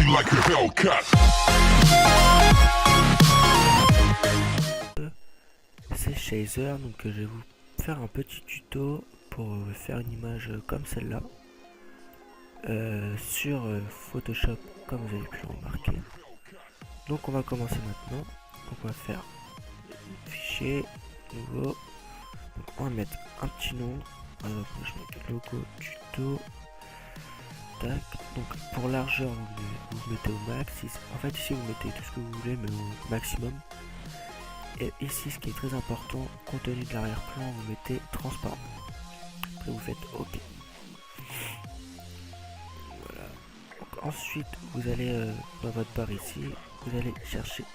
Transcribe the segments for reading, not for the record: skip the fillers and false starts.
like a Hellcat. C'est Chaser, donc je vais vous faire un petit tuto pour faire une image comme celle-là sur Photoshop, comme vous avez pu le remarquer. Donc on va commencer maintenant. Donc on va faire fichier nouveau. Donc on va mettre un petit nom. Par exemple, je mets logo tuto. Tac. Donc pour largeur, vous mettez au max. En fait ici vous mettez tout ce que vous voulez, mais au maximum. Et ici, ce qui est très important, compte tenu de l'arrière-plan, vous mettez transparent. Après, vous faites OK. Voilà. Donc, ensuite, vous allez dans votre barre ici, vous allez chercher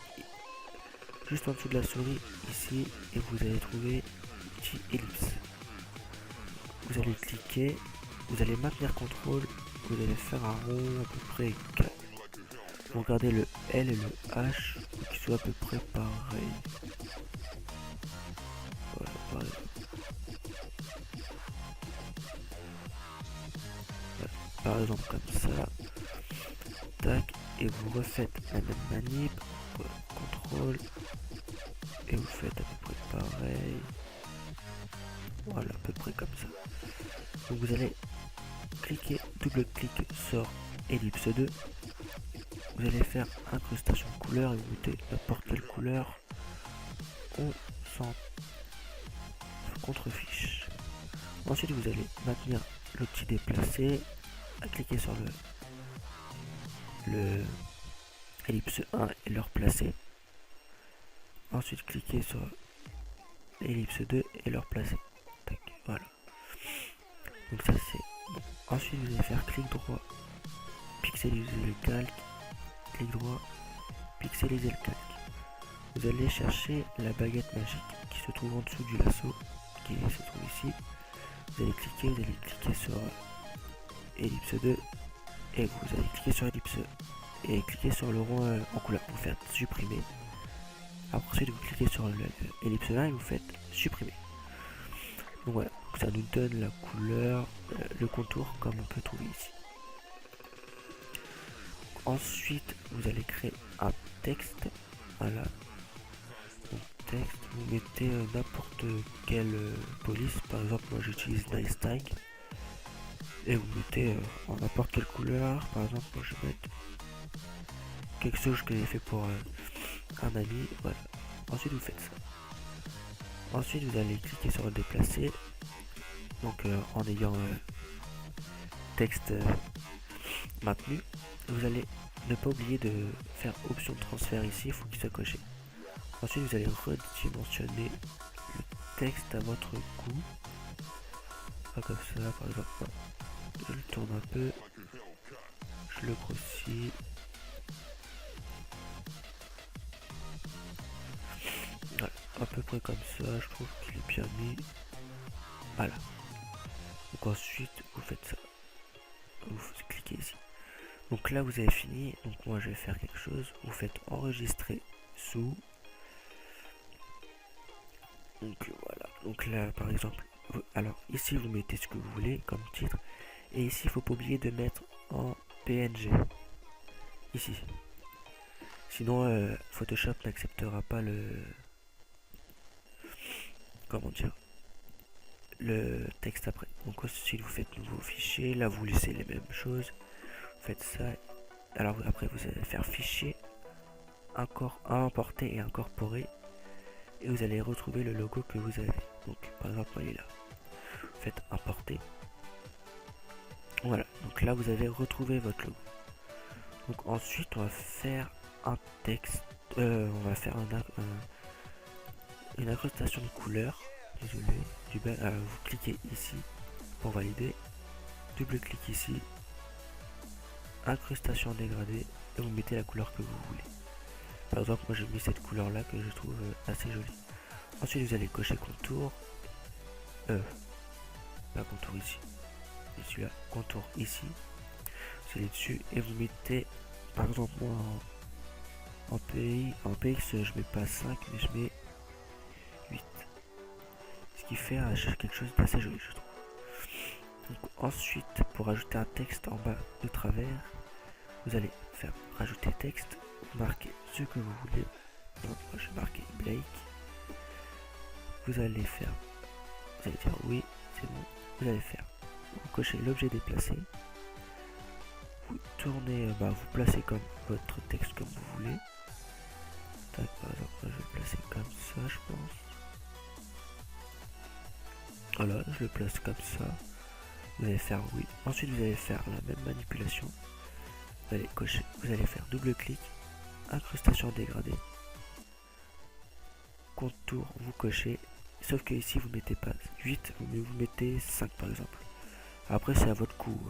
juste en dessous de la souris ici, et vous allez trouver une petite ellipse. Vous allez cliquer, vous allez maintenir CTRL, vous allez faire un rond à peu près 4. Vous regardez le L et le H, pour qu'ils soient à peu près pareils. Voilà, pareil. Voilà, par exemple comme ça. Tac, et vous refaites la même manip. CTRL. Et vous faites à peu près pareil. Voilà, à peu près comme ça. Donc vous allez cliquer, double-clic sur ellipse 2. Vous allez faire incrustation de couleur et vous mettez n'importe quelle couleur. On s'en contrefiche. Ensuite vous allez maintenir l'outil déplacé, cliquer sur le ellipse 1 et le replacer. Ensuite cliquez sur l'ellipse 2 et le replacer. Tac, voilà. Donc ça c'est bon. Ensuite vous allez faire clic droit, pixeliser le calque, clic droit, pixeliser le calque. Vous allez chercher la baguette magique qui se trouve en dessous du lasso, qui se trouve ici. Vous allez cliquer sur ellipse 2 et vous allez cliquer sur ellipse et cliquer sur le rond en couleur pour faire supprimer. Ensuite vous cliquez sur l'ellipse 1 et vous faites supprimer. Donc voilà, ça nous donne la couleur, le contour comme on peut trouver ici. Ensuite vous allez créer un texte. Voilà. Donc texte, vous mettez n'importe quelle police. Par exemple moi j'utilise NiceTag. Et vous mettez en n'importe quelle couleur. Par exemple moi je vais mettre quelque chose que j'ai fait pour un ami. Voilà. Ensuite vous faites ça. Ensuite vous allez cliquer sur le déplacer. Donc en ayant texte maintenu. Vous allez ne pas oublier de faire option de transfert ici, il faut qu'il soit coché. Ensuite vous allez redimensionner le texte à votre goût. Pas comme ça par exemple. Je le tourne un peu. Je le grossis. Voilà, à peu près comme ça, je trouve qu'il est bien mis. Voilà. Donc ensuite vous faites ça. Vous cliquez ici. Donc là vous avez fini. Donc moi je vais faire quelque chose. Vous faites enregistrer sous. Donc voilà. Donc là par exemple. Alors ici vous mettez ce que vous voulez comme titre. Et ici il faut pas oublier de mettre en PNG. Ici. Sinon Photoshop n'acceptera pas le. Comment dire, le texte après. Donc ensuite vous faites nouveau fichier, là vous laissez les mêmes choses, vous faites ça. Alors après vous allez faire fichier, importer et incorporer, et vous allez retrouver le logo que vous avez. Donc par exemple il est là, vous faites importer. Voilà, donc là vous avez retrouvé votre logo. Donc ensuite on va faire un texte, on va faire une incrustation de couleur. Désolé, vous cliquez ici pour valider, double-clic ici, incrustation dégradée, et vous mettez la couleur que vous voulez. Par exemple moi j'ai mis cette couleur là que je trouve assez jolie. Ensuite vous allez cocher contour, pas contour ici, et celui-là, contour ici, vous allez dessus et vous mettez, par exemple moi en PX je mets pas 5 mais je mets 8. Ce qui fait quelque chose d'assez joli je trouve. Donc, ensuite pour ajouter un texte en bas de travers, vous allez faire rajouter texte, vous marquez ce que vous voulez. Donc moi je vais marquer Blake. Vous allez faire, vous allez dire oui, c'est bon. Vous allez faire, vous cochez l'objet déplacé. Vous tournez, vous placez comme votre texte comme vous voulez. Tac, par exemple, je vais le placer comme ça, je pense. Voilà, je le place comme ça. Vous allez faire oui. Ensuite, vous allez faire la même manipulation. Vous allez cocher, vous allez faire double clic, incrustation dégradée, contour, vous cochez. Sauf que ici, vous mettez pas 8, vous mettez 5 par exemple. Après, c'est à votre goût.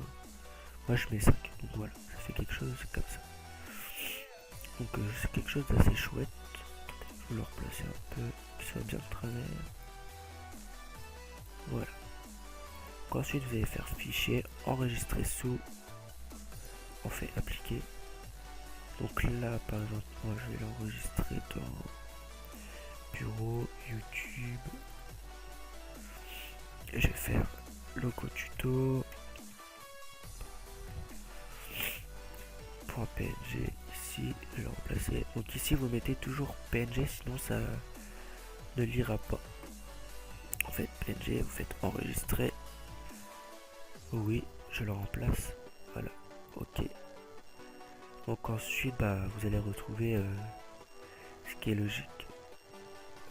Moi, je mets 5. Donc voilà, ça fait quelque chose comme ça. Donc c'est quelque chose d'assez chouette. Je vais le replacer un peu, que ça va bien de travers. Voilà. Donc ensuite vous allez faire fichier, enregistrer sous. On fait appliquer. Donc là par exemple moi je vais l'enregistrer dans bureau, YouTube. Et je vais faire logo tuto. .png ici, je vais le remplacer. Donc ici vous mettez toujours PNG sinon ça ne lira pas. En fait PNG, vous faites enregistrer. Oui, je le remplace. Voilà, ok. Donc ensuite vous allez retrouver ce qui est logique.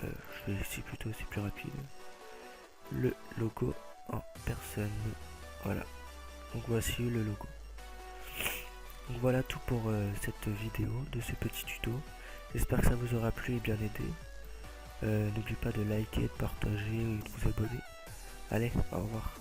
Je vais ici plutôt, c'est plus rapide. Le logo en personne. Voilà. Donc voici le logo. Donc voilà tout pour cette vidéo de ce petit tuto. J'espère que ça vous aura plu et bien aidé. N'oubliez pas de liker, de partager et de vous abonner. Allez, au revoir.